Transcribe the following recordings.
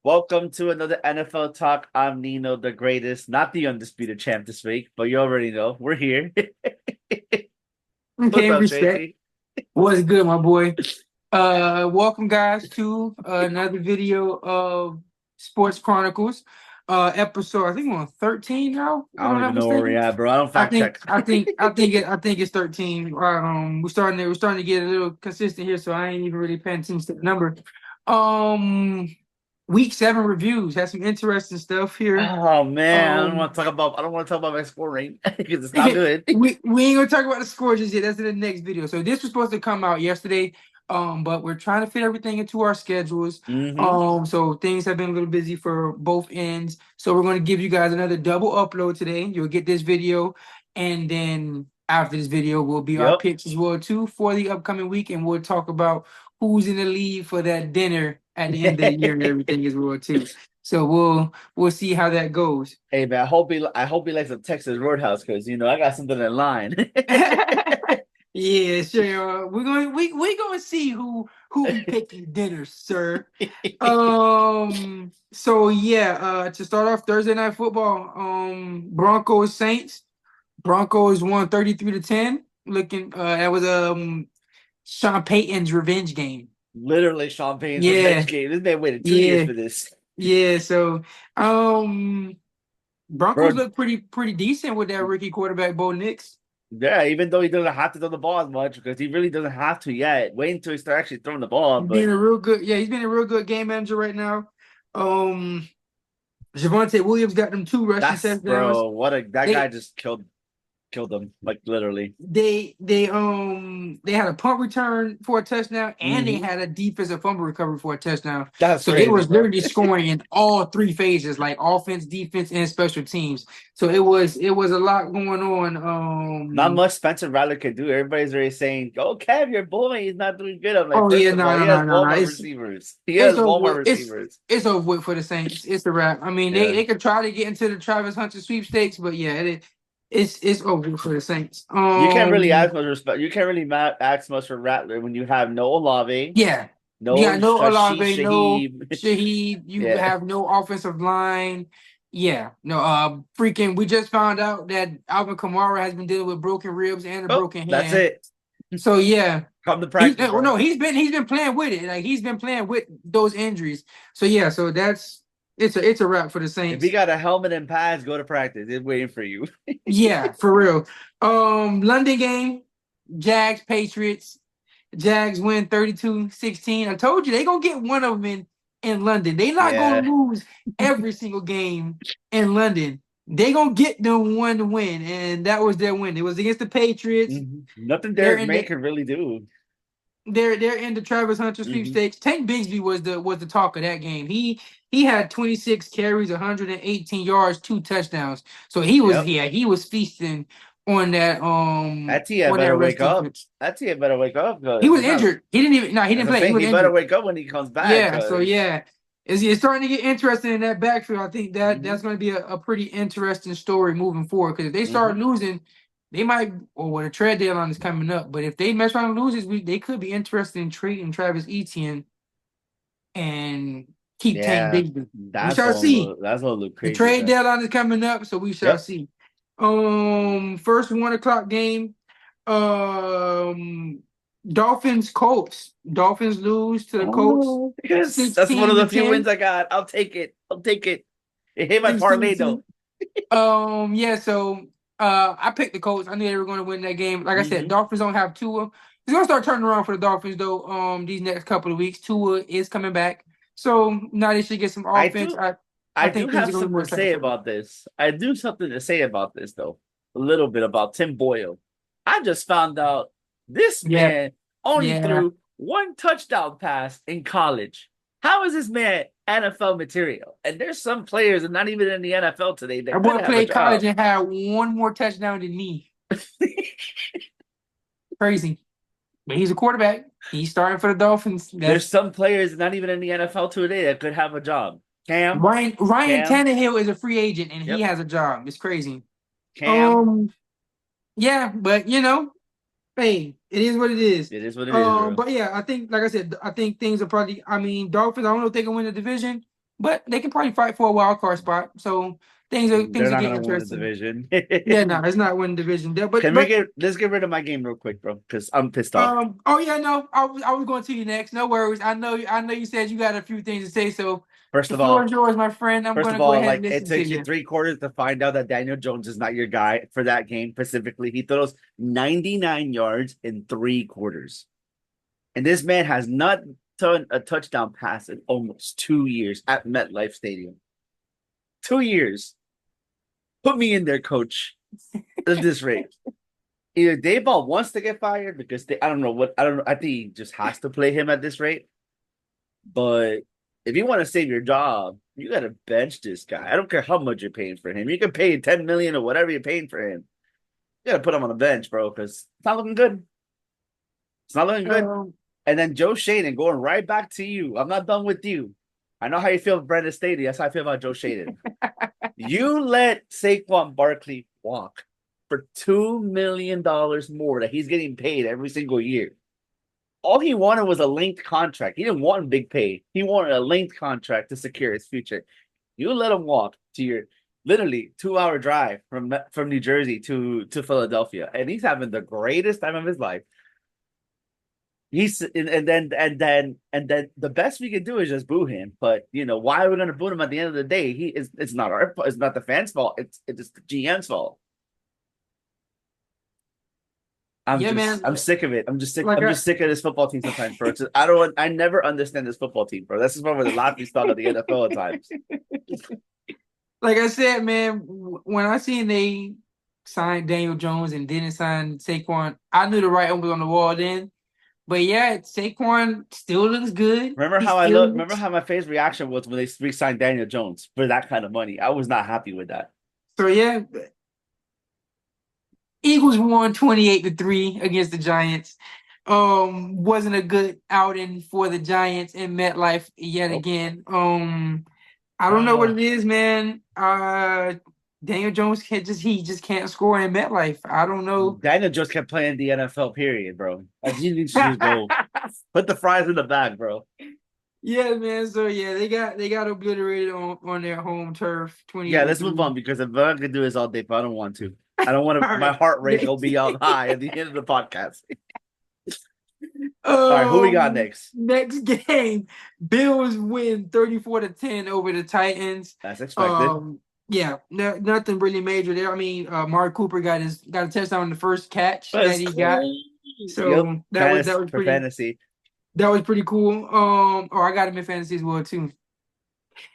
Welcome to another NFL Talk. I'm Nino, the greatest, not the undisputed champ this week, but you already know we're here. What's Okay, up, respect. Tracy? What's good, my boy? Welcome guys to another video of Sports Chronicles. Episode I think we're on 13 now, if I I'm don't not even know where we're mistaken. at, bro. I don't I fact think check. I think I think it I think it's 13. We're starting to get a little consistent here, so I ain't even really paying attention to the number. Um Week 7 reviews has some interesting stuff here. Oh man, Um I don't want to talk about my score rate because it's not good. we ain't gonna talk about the scores just yet. That's in the next video. So this was supposed to come out yesterday, but we're trying to fit everything into our schedules. Mm-hmm. So things have been a little busy for both ends. So we're gonna give you guys another double upload today. You'll get this video, and then after this video will be our Yep. picks as well too for the upcoming week, and we'll talk about who's in the lead for that dinner at the end of the year and everything as well too. So we'll see how that goes. Hey man, I hope he likes the Texas Roadhouse because I got something in line. Yeah, sure. We're gonna see who be picking dinner, sir. So yeah, to start off Thursday night football, Broncos Saints. Broncos won 33-10. That was Sean Payton's revenge game. Literally Sean Payne's revenge Yeah, game. This man waited 2 years yeah, for this. yeah. So Broncos Bro, look pretty decent with that rookie quarterback Bo Nix. yeah, even though he doesn't have to throw the ball as much because he really doesn't have to yet. Wait until he start actually throwing the ball. Being But a real good, yeah, he's been a real good game manager right now. Um, Javonte Williams got them 2 rushing that's touchdowns. bro, what a that guy They just killed them like literally. they had a punt return for a touchdown, and they Hmm. had a defensive fumble recovery for a touchdown. That's So they crazy, was bro. literally scoring in all 3 phases, like offense, defense, and special teams. So it was a lot going on. Not much Spencer Rattler could do. Everybody's already saying, "Oh, Kev, your boy, he's not doing good." I'm like, Oh yeah, first of all, no, he no, has no, no, no. Walmart It's receivers. He it's has over Walmart with. receivers. It's over with for the Saints. It's a wrap. I mean, they Yeah. they could try to get into the Travis Hunter sweepstakes, but yeah, it's over for the Saints. You can't really ask much respect. You can't really ask much for Rattler when you have no Olave, Yeah. You no got no Rashid Olave, no Shaheed. Shaheed. You Yeah. have no offensive line. Yeah. No, freaking we just found out that Alvin Kamara has been dealing with broken ribs and a Oh, broken that's hand. it. So yeah. Come to He practice, well, no, bro. he's been playing with it. Like he's been playing with those injuries. So yeah, so that's it's a wrap for the If he Saints. got a helmet and pads, go to practice. It's waiting for you. Yeah, for real. London game, Jags, Patriots. Jags win 32-16. I told you they gonna get one of them in London. They not gonna Yeah. lose every single game in London. They gonna get them one win, and that was their win. It was against the Patriots. Nothing They're Derek in May the could really do. they're in the Travis Hunter Hmm. sweepstakes. Tank Bigsby was the talk of that game. He had 26 carries, 118 yards, 2 touchdowns. So Yep. he was feasting on that That T on better that rush wake up. defense. That T better wake up He because was it's not. injured. He didn't even no, he As didn't I'm play. He saying, was he better injured. wake up when he comes back Yeah, so because yeah. It's starting to get interesting in that backfield. I think that's hmm going to be a pretty interesting story moving forward. Because if they start hmm losing, they might, or when the trade deadline is coming up. But if they mess around and loses, they could be interested in trading Travis Etienne and keep Tank yeah, Bigsby. We shall see. that's gonna look The crazy. trade But deadline is coming up, so we shall yep. see. First 1 o'clock game. Um, Dolphins Colts. Dolphins lose to the Colts Oh yes, that's one of 16 to the few wins 10. I got. I'll take it. I'll take it. It hit my 16 parlay to though. 10. Yeah, so I picked the Colts. I knew they were going to win that game. Like I said, Hmm. Dolphins don't have Tua. It's gonna start turning around for the Dolphins though. These next couple of weeks, Tua is coming back. So now they should get some I offense. do. I I do think things are have gonna be something more to say exciting. about this. I do something to say about this though. A little bit about Tim Boyle. I just found out this Yeah, man only yeah. threw one touchdown pass in college. How is this man NFL material? And there's some players and not even in the NFL today Our that could boy have a played college job. and had one more touchdown than me. Crazy. But he's a quarterback. He's starting for the Dolphins. There's That's some players not even in the NFL today that could have a job. Ryan Cam, Tannehill is a free agent and he yep, has a job. It's crazy. Cam. Um, yeah, but hey, it is what it is. It is what it is, bro. But yeah, I think, like I said, I think things are probably. I mean, Dolphins. I don't know if they can win the division, but they can probably fight for a wild card spot. So They're things are not getting gonna win the interesting. division. Yeah, no, it's not winning division there, Can we get let's get rid of my game real quick, bro, because I'm pissed off. oh yeah, no, I was going to you next. No worries. I know you said you got a few things to say, so First the of floor is all, yours, my friend. I'm First gonna of go all, ahead and like it listen to takes you you. 3 quarters to find out that Daniel Jones is not your guy for that game specifically. He throws 99 yards in 3 quarters. And this man has not done a touchdown pass in almost 2 years at MetLife Stadium. 2 years. Put me in there, coach. At this rate. Either Dayball wants to get fired because I don't know what I don't know. I think he just has to play him at this rate. But if you want to save your job, you got to bench this guy. I don't care how much you're paying for him. You can pay 10 million or whatever you're paying for him. You got to put him on the bench, bro, because it's not looking good. It's not looking good. Um, And then Joe Shaden going right back to you. I'm not done with you. I know how you feel about Brandon Staley. That's how I feel about Joe Shaden. You let Saquon Barkley walk for $2 million more that he's getting paid every single year. All he wanted was a linked contract. He didn't want big pay. He wanted a linked contract to secure his future. You let him walk to your literally 2 hour drive from New Jersey to Philadelphia, and he's having the greatest time of his life. He's and then the best we can do is just boo him. But why are we gonna boo him at the end of the day? It's not our it's not the fans' fault. It's the GM's fault. yeah, man. I'm sick of it. Like I'm I just sick of this football team sometimes, bro. I don't I never understand this football team, bro. This is one of the laughing stock of the NFL at times. like I said, man. When I seen they signed Daniel Jones and didn't sign Saquon, I knew the writing was on the wall then. But yeah, Saquon still looks good. He still Remember looks how my face reaction was when they re-signed Daniel Jones for that kind of money. I was not happy with that. so yeah. Eagles won 28-3 against the Giants. Wasn't a good outing for the Giants in MetLife yet Nope. again. I don't know what Uh, it is, man. Daniel Jones he just can't score in MetLife. I don't know. Daniel just kept playing the NFL, period, bro. He needs to just go put the fries in the bag, bro. Yeah, man. So yeah, they got obliterated on their home turf, Yeah, 28 to let's move 3. on because if I could do this all day, but I don't want to. I don't want to. All My right. heart rate will be up high at the end of the podcast. All right, who we got next? Next game, Bills win 34-10 over the Titans. That's expected. Um, yeah, nothing really major there. I mean, Mark Cooper got a touchdown on the first catch that Let's he got. go. Yep, So that was fantasy for fantasy, pretty cool. I got him in fantasy as well too.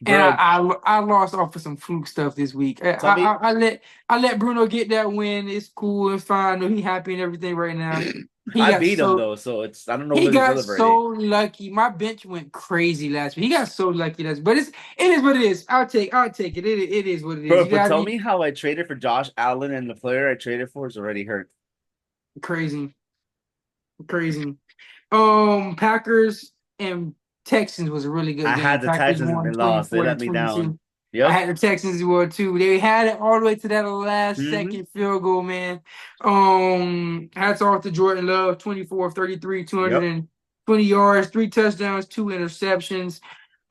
And bro. I lost off of some fluke stuff this week. I, Tell I me, I let I let Bruno get that win. It's cool. It's fine. I know he happy and everything right now. He I got beat him so though, so it's I don't know he what he's got so celebrating. lucky. My bench went crazy last week. He got so lucky but it is what it is. I'll take it. It is what it is. Bro, You but got tell me me how I traded for Josh Allen and the player I traded for is already hurt. crazy, crazy. Packers and Texans was a really good I game. had the Packers Texans and they won lost. They 24 to let me down. 22. I Yep. had the Texans as well too. They had it all the way to that last Mm-hmm. second field goal, man. Hats off to Jordan Love, 24 of 33, Yep. 220 yards, 3 touchdowns, 2 interceptions.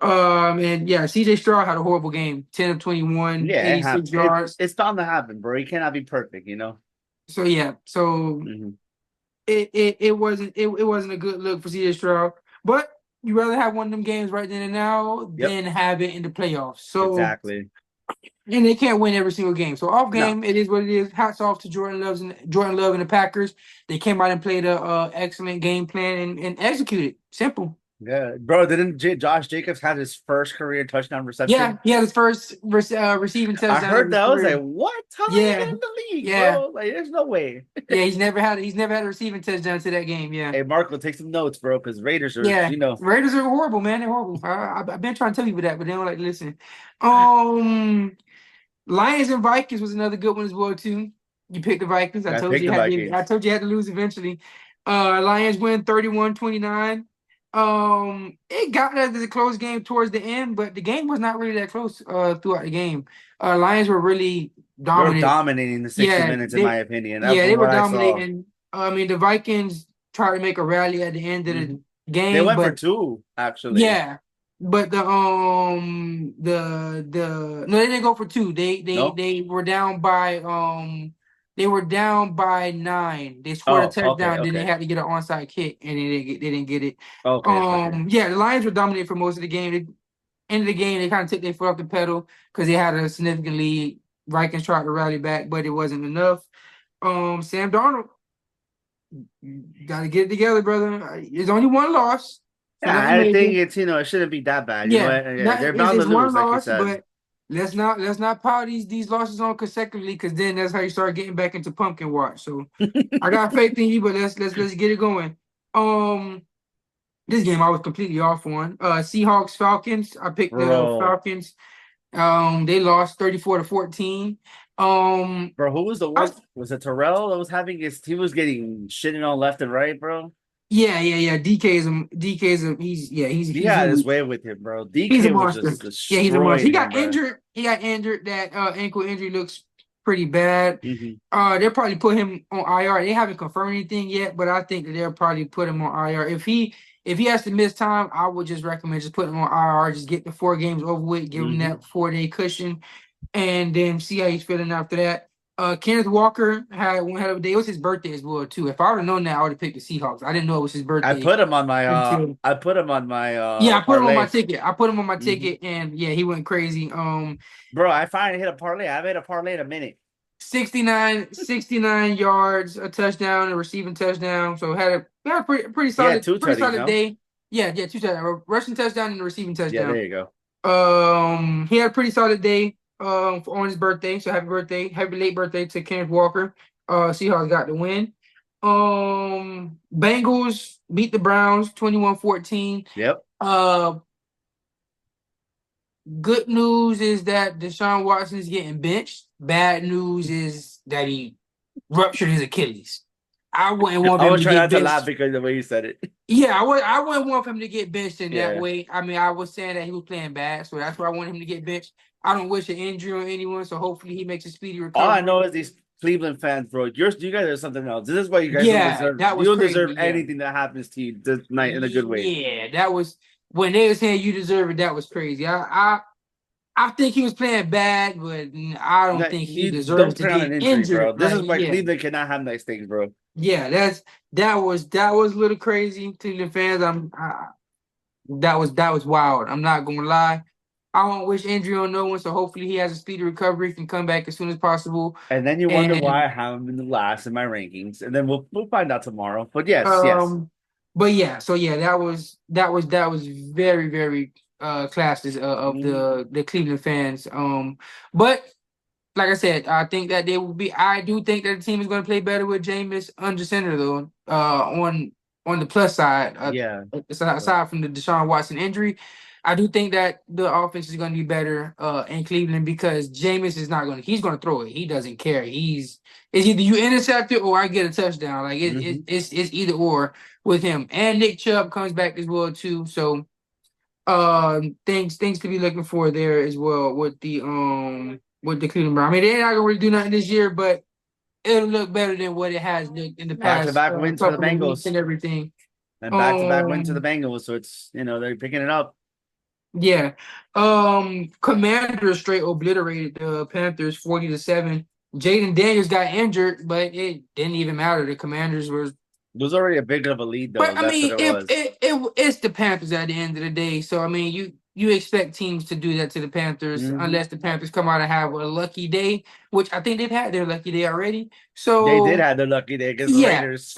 And yeah, CJ Stroud had a horrible game, 10 of 21, Yeah, 86 yards. it's bound to happen, bro. You cannot be perfect. So yeah, so Mm-hmm. it wasn't a good look for CJ Stroud. But you rather have one of them games right then and now Yep. than have it in the playoffs. So Exactly. and they can't win every single game. So off No. game, it is what it is. Hats off to Jordan Love and the Packers. They came out and played a excellent game plan and executed. Simple. Yeah, bro. Didn't Josh Jacobs have his first career touchdown Yeah, reception? he had his first receiving I touchdown of heard his that. I was like, career. what? How did he get Yeah, in the league, yeah, bro? Like, there's no way. yeah. He's never had a receiving touchdown to that game. Yeah, Hey, Marco, take some notes, bro, because Raiders are, yeah. Raiders are horrible, man. They're horrible. I've been trying to tell people that, but they don't like to listen. Um, Lions and Vikings was another good one as well too. You picked the Vikings. I I told picked you the I Vikings. told you had to lose eventually. Lions win 31-29. It got as a close game towards the end, but the game was not really that close throughout the game. Lions were really They were dominant. dominating the 60 Yeah, minutes, in my opinion. yeah, From they were what I saw. dominating. I mean, the Vikings tried to make a rally at the end of Hmm. the They game, went for but two, actually. yeah, but the no, they didn't go for two. No. They were down by they were down by 9. They scored a Oh, okay, touchdown, then they okay, had to get an onside kick, and they didn't get it. okay. Yeah, the Lions were dominating for most of the game. End of the game, they kind of took their foot off the pedal because they had a significant lead. Vikings tried to rally back, but it wasn't enough. Sam Darnold, you got to get it together, brother. There's only one loss, so Yeah, nothing I think major. it's it shouldn't be that bad. You know Yeah, what? Yeah, not they're bound to it's one lose, like you loss, said. but let's not pile these losses on consecutively because then that's how you start getting back into pumpkin watch. So I got faith in you, but let's get it going. Um, this game I was completely off on. Seahawks Falcons. I picked the Bro, Falcons. They lost 34-14. Um, bro, who was the I, one? Was it Terrell that was having his? He was getting shitting on left and right, bro. yeah. He He's had his huge. way with him, bro. He's a DK was monster. just Yeah, he's a monster. He destroying him, got bro. injured. He got injured. That ankle injury looks pretty bad. Hmm. They'll probably put him on IR. They haven't confirmed anything yet, but I think that they'll probably put him on IR. If he has to miss time, I would just recommend just putting him on IR. Just get the 4 games over with, give him Hmm. that 4-day cushion, and then see how he's feeling after that. Kenneth Walker had one hell of a day. It was his birthday as well too. If I would have known that, I would have picked the Seahawks. I didn't know it was his I birthday put him on my until I put him on my yeah, I put him on my parlay. ticket. I put him on my Hmm. ticket, and yeah, he went crazy. Bro, I finally hit a parlay. I made a parlay in a minute. 69 yards, a touchdown, a receiving touchdown. So had a pretty He had solid, two pretty tutties, solid no? day. Yeah, two touchdowns, a rushing touchdown and a receiving Yeah, touchdown. there you go. He had a pretty solid day on his birthday. So happy birthday, happy late birthday to Kenneth Walker. Seahawks got the win. Bengals beat the Browns 21-14. Yep. Good news is that Deshaun Watson is getting benched. Bad news is that he ruptured his Achilles. I wouldn't want I him was to trying get not to laugh benched. because of the way you said it. Yeah, I wouldn't want him to get benched in that Yeah. way. I mean, I was saying that he was playing bad, so that's why I want him to get benched. I don't wish an injury on anyone, so hopefully he makes a speedy All I know recovery. is these Cleveland fans, bro. You guys are something else. This is why you guys don't Yeah, deserve. that You was don't crazy. deserve Yeah. anything that happens to you this night in a good way. Yeah, that was when they were saying you deserve it, that was crazy. I think he was playing bad, but I don't That think he you deserves don't to play on an get injury, bro. injured. This Like, is why yeah, Cleveland cannot have nice things, bro. yeah, that was a little crazy to the fans. That was wild. I'm not gonna lie. I don't wish injury on no one, so hopefully he has a speedy recovery, can come back as soon as possible. And then you wonder why And I have him in the last in my rankings, and then we'll find out tomorrow. But yes. um, but yeah, so yeah, that was very very classes of Mhm. the Cleveland fans. But like I said, I think that they will be. I do think that the team is going to play better with Jameis under center, though. On the plus side, Yeah. aside from the Deshaun Watson injury, I do think that the offense is going to be better in Cleveland because Jameis is not going to. He's going to throw it. He doesn't care. It's either you intercept it or I get a touchdown. Like Hmm. it's either or with him. And Nick Chubb comes back as well too. So things to be looking for there as well with the Cleveland Browns. I mean, they're not gonna really do nothing this year, but it'll look better than what it has looked in the Back to past back wins for the couple of weeks Bengals, and everything. and back to back wins to the Um, Bengals. So it's they're picking it up. yeah. Commanders straight obliterated the Panthers 40-7. Jaden Daniels got injured, but it didn't even matter. The Commanders were. It was already a big of a lead, But though. I That's what mean, it was. it's the Panthers at the end of the day. So I mean, you expect teams to do that to the Panthers Hmm. unless the Panthers come out and have a lucky day, which I think they've had their lucky day already. They did So have their lucky day against the yeah, Raiders.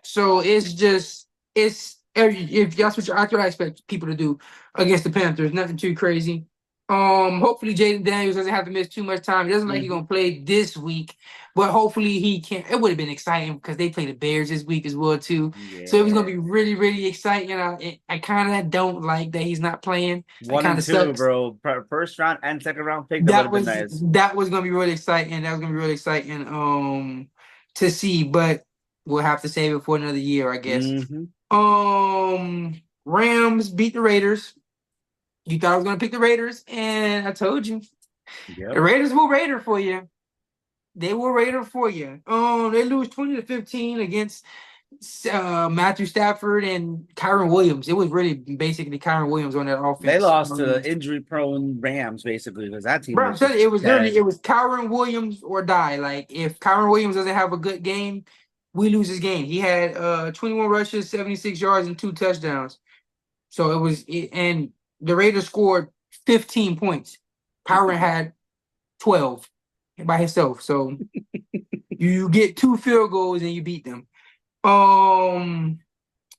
so it's just if that's what I expect people to do against the Panthers. Nothing too crazy. Hopefully Jaden Daniels doesn't have to miss too much time. He doesn't like he's Hmm. gonna play this week, but hopefully he can. It would have been exciting because they play the Bears this week as well too. So it was gonna Yeah. be really really exciting. I kind of don't like that he's not playing. It One kind and of two, sucks. bro. First round and second round pick. That would That have been was nice. that was gonna be really exciting. That was gonna be really exciting to see, but we'll have to save it for another year, I guess. Hmm. Rams beat the Raiders. You thought I was gonna pick the Raiders, and I told you the Yep. Raiders will Raider for you. They will Raider for you. They lose 20-15 against Matthew Stafford and Kyron Williams. It was really basically Kyron Williams on that They offense. lost to the injury-prone Rams basically because that team Bro, I'm was telling just you, it was literally dead. it was Kyron Williams or die. Like if Kyron Williams doesn't have a good game, we lose his game. He had 21 rushes, 76 yards, and 2 touchdowns. So and the Raiders scored 15 points. Kyron had 12 by himself. So you get 2 field goals and you beat them.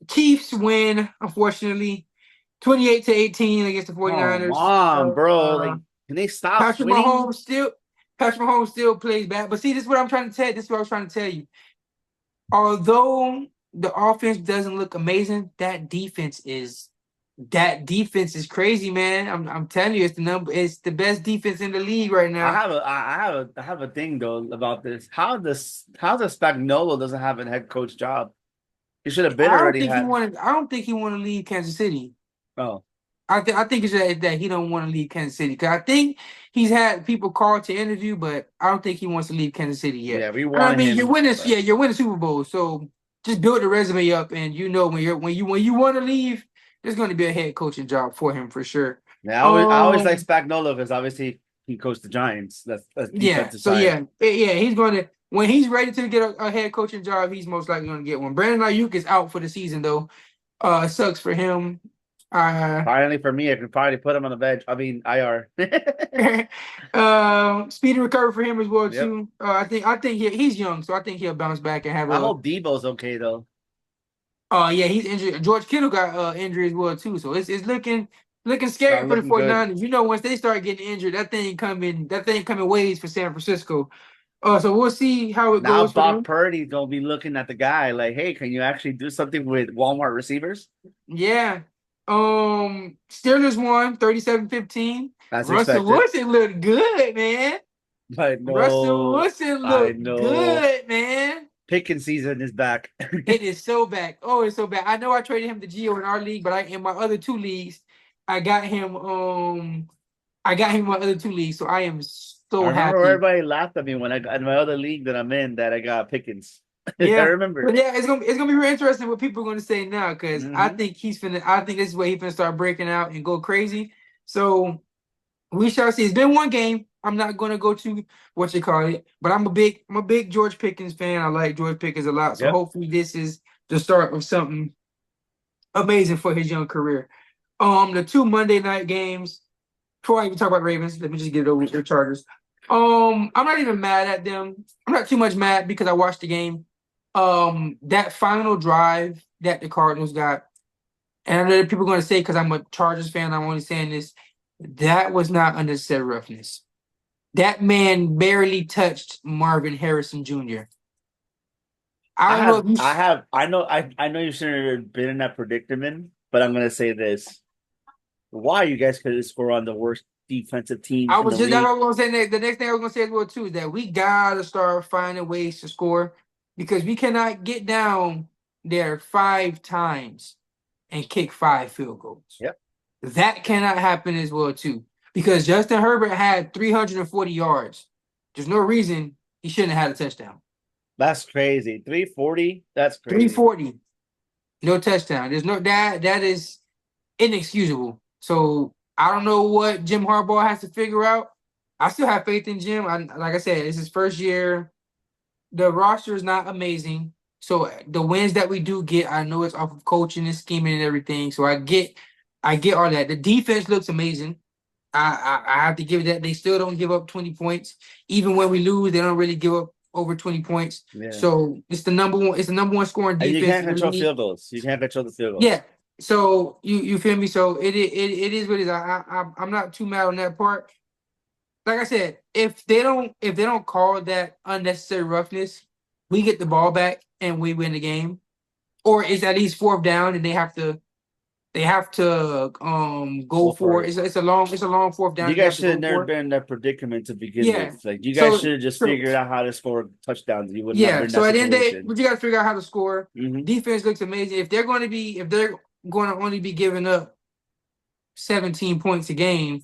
Chiefs win, unfortunately, 28-18 against the Come 49ers. on, bro! Like, can they stop Patrick winning? Mahomes still Patrick Mahomes still plays bad. But see, this is what I'm trying to tell you. This is what I was trying to tell you. Although the offense doesn't look amazing, that defense is crazy, man. I'm telling you, it's the best defense in the league right now. I have a thing though about this. How does Spagnuolo doesn't have a head coach job? He should have been already had. I don't think he want to leave Kansas City. Oh, I think it's that he don't want to leave Kansas City because I think he's had people call to interview, but I don't think he wants to leave Kansas City yet. yeah, we And I wanted mean, you're him, winning, but yeah, you're winning Super Bowl, so just build the resume up, and when you want to leave, there's going to be a head coaching job for him for sure. yeah, I always like Um, Spagnuolo because obviously he coached the Giants. That's yeah, defensive so side. yeah, he's going to when he's ready to get a head coaching job, he's most likely going to get one. Brandon Ayuk is out for the season though. It sucks for him. Uh, Finally, for me, I could probably put him on the bench. I mean, IR. Speedy recovery for him as well Yep. too. I think he's young, so I think he'll bounce back and have I a. hope Debo's okay though. Yeah, he's injured. George Kittle got injury as well too, so it's looking scary Not for the looking good. 49ers. Once they start getting injured, that thing coming waves for San Francisco. So we'll see how it Now goes for Brock them. Purdy's gonna be looking at the guy like, hey, can you actually do something with Walmart receivers? Yeah. Steelers won 37-15. That's Russell expected. Wilson looked good, man. But Russell no, Wilson I looked know. good, man. Picking season is back. It is so bad. Oh, it's so bad. I know I traded him to Gio in our league, but in my other 2 leagues, I got him. I got him in my other 2 leagues, so I am I so remember happy. everybody laughed at me when I got in my other league that I'm in that I got Pickens. I Yeah, remember. but yeah, it's gonna be real interesting what people are gonna say now because I Hmm. think he's finna. I think this is where he's gonna start breaking out and go crazy. So we shall see. It's been one game. I'm not gonna go to what you call it, but I'm a big George Pickens fan. I like George Pickens a lot. So Yep. hopefully this is the start of something amazing for his young career. The 2 Monday night games. Before I even talk about Ravens, let me just get it over with the Chargers. I'm not even mad at them. I'm not too much mad because I watched the game. That final drive that the Cardinals got, and I know that people are going to say because I'm a Chargers fan, I'm only saying this. That was not unnecessary roughness. That man barely touched Marvin Harrison Jr. I don't know if you. I know you shouldn't have been in that predicament, but I'm gonna say this. Why you guys could score on the worst defensive teams I in was the just that's what league? I was gonna say. The next thing I was gonna say as well too is that we gotta start finding ways to score because we cannot get down there 5 times and kick 5 field goals. Yep. That cannot happen as well too because Justin Herbert had 340 yards. There's no reason he shouldn't have had a touchdown. That's crazy. 340? That's crazy. 340, no touchdown. There's no that is inexcusable. So I don't know what Jim Harbaugh has to figure out. I still have faith in Jim. Like I said, it's his first year. The roster is not amazing. So the wins that we do get, I know it's off of coaching and scheming and everything. So I get all that. The defense looks amazing. I have to give that. They still don't give up 20 points. Even when we lose, they don't really give up over 20 points. Yeah. So it's the number one. It's the number one scoring And you defense can't in the control league. field goals. You can't control the field goals. Yeah. So you feel me? So it is what it is. I'm not too mad on that part. Like I said, if they don't call that unnecessary roughness, we get the ball back and we win the game. Or it's at least fourth down and they have to go Go for for it. it. It's a long fourth down You and they guys have to should have go never for it. been in that predicament to begin Yeah. with. Like you guys So should have just true. figured out how to score touchdowns. You would not be Yeah. in So that at the end of the day, situation. but you got to figure out how to score. Hmm. Defense looks amazing. If they're going to only be giving up 17 points a game,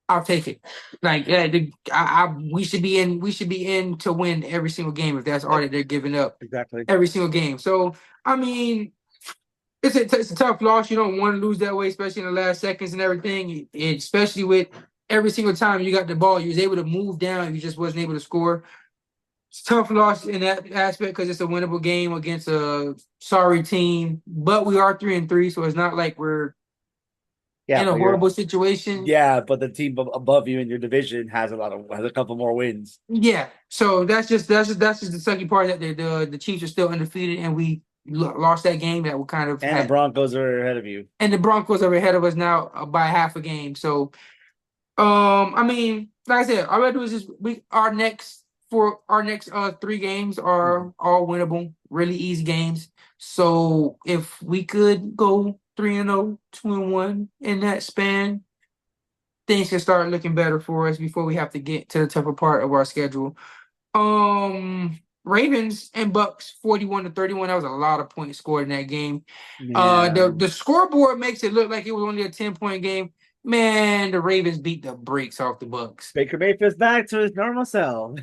I'll take it. Like we should be in. We should be in to win every single game if that's all Yep, that they're giving up exactly. every single game. So I mean, it's a tough loss. You don't want to lose that way, especially in the last seconds and everything. Especially with every single time you got the ball, you was able to move down. You just wasn't able to score. It's a tough loss in that aspect because it's a winnable game against a sorry team. But we are 3-3, so it's not like we're Yeah, in a but you're horrible situation. yeah, but the team above you in your division has a couple more wins. Yeah, so that's just the sucky part that the Chiefs are still undefeated and we lost that game that we kind of And the had, Broncos are ahead of you. and the Broncos are ahead of us now by half a game. So I mean, like I said, all I do is just our next 3 games Mhm. are all winnable, really easy games. So if we could go 3-0, 2-1 in that span, things can start looking better for us before we have to get to the tougher part of our schedule. Ravens and Bucks 41-31. That was a lot of points scored in that game. Yeah. The scoreboard makes it look like it was only a 10-point game. Man, the Ravens beat the brakes off the Bucks. Baker Mayfield's back to his normal self.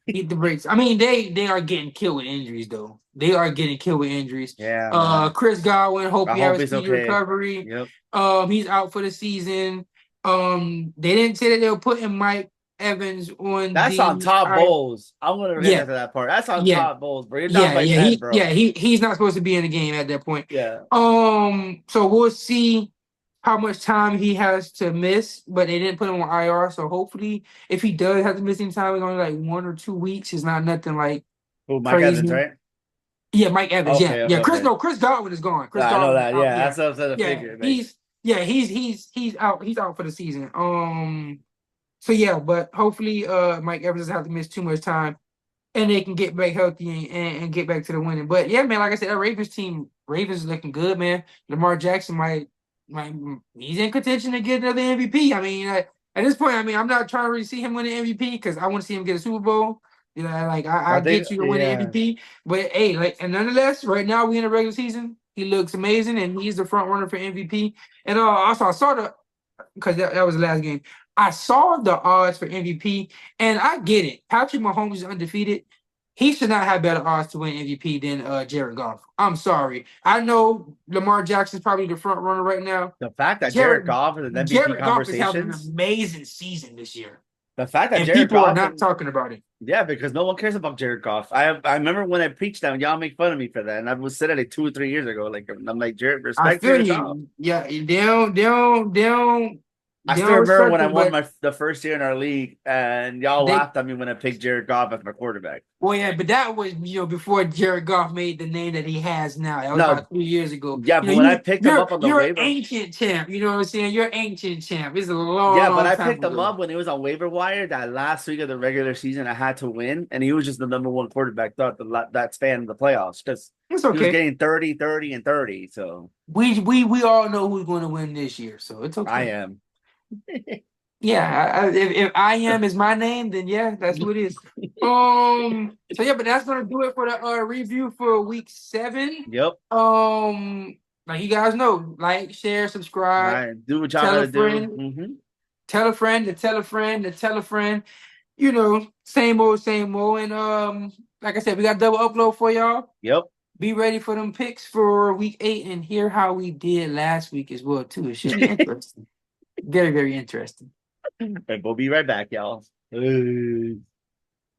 Beat the brakes. I mean, they are getting killed with injuries though. They are getting killed with injuries. Yeah, man. Chris Godwin, hope I he have hope a he's speedy okay. recovery. Yep. He's out for the season. They didn't say that they were putting Mike Evans on That's on the top I bowls. I'm gonna get yeah, to that part. That's on yeah. top bowls, bro. You're down Yeah, by yeah, 10, bro. he's not supposed to be in the game at that point. Yeah. So we'll see how much time he has to miss, but they didn't put him on IR. So hopefully, if he does have to miss any time, it's only like 1 or 2 weeks. It's not nothing like Oh, Mike Evans, crazy. right? Yeah, Mike Evans. Yeah, Okay, okay, yeah. okay. Chris Godwin is gone. Chris I know Godwin is that. out. Yeah, Yeah, that's what I'm saying to yeah. figure, man. He's out. He's out for the season. So yeah, but hopefully, Mike Evans doesn't have to miss too much time and they can get back healthy and get back to the winning. But yeah, man, like I said, that Ravens is looking good, man. Lamar Jackson might he's in contention to get another MVP. I mean, at this point, I mean, I'm not trying to really see him win the MVP because I want to see him get a Super Bowl. You know, like I I think, get you to win the yeah. MVP, but hey, like, and nonetheless, right now we in the regular season. He looks amazing, and he's the front runner for MVP. And also, I saw the because that was the last game. I saw the odds for MVP, and I get it. Patrick Mahomes is undefeated. He should not have better odds to win MVP than Jared Goff. I'm sorry. I know Lamar Jackson's probably the front runner right now. The fact that Jared Jared Goff is in MVP Jared Goff is having an conversations, amazing season this year, the fact that and Jared people are Goff not and talking about it. yeah, because no one cares about Jared Goff. I remember when I preached that, and y'all make fun of me for that, and I was said it like 2 or 3 years ago. Like I'm like Jared, I respect feel Jared Goff. you. Yeah, they I don't still remember respect when I him, won but the first year in our league, and y'all they laughed at me when I picked Jared Goff as my quarterback. well, yeah, but that was before Jared Goff made the name that he has now. That was No, about 3 years ago. yeah, You but know, when I picked him up on the you're waiver, ancient champ. You know what I'm saying? You're ancient champ. It's a yeah, but long I time picked him ago. up when he was on waiver wire that last week of the regular season. I had to win, and he was just the number one quarterback throughout that span of the playoffs because It's he was okay. getting 30, 30, and 30. So We all know who's going to win this year, so it's I okay. am. Yeah, if I am is my name, then yeah, that's who it is. So yeah, but that's gonna do it for the review for week 7. Yep. Like you guys know, like, share, All subscribe, right. Do what y'all tell gotta a do. friend, tell a friend to tell a friend to tell a friend. You know, same old, same old. And like I said, we got double upload for y'all. Yep. Be ready for them picks for week 8 and hear how we did last week as well too. It should be interesting. Very, very interesting. And we'll be right back, y'all.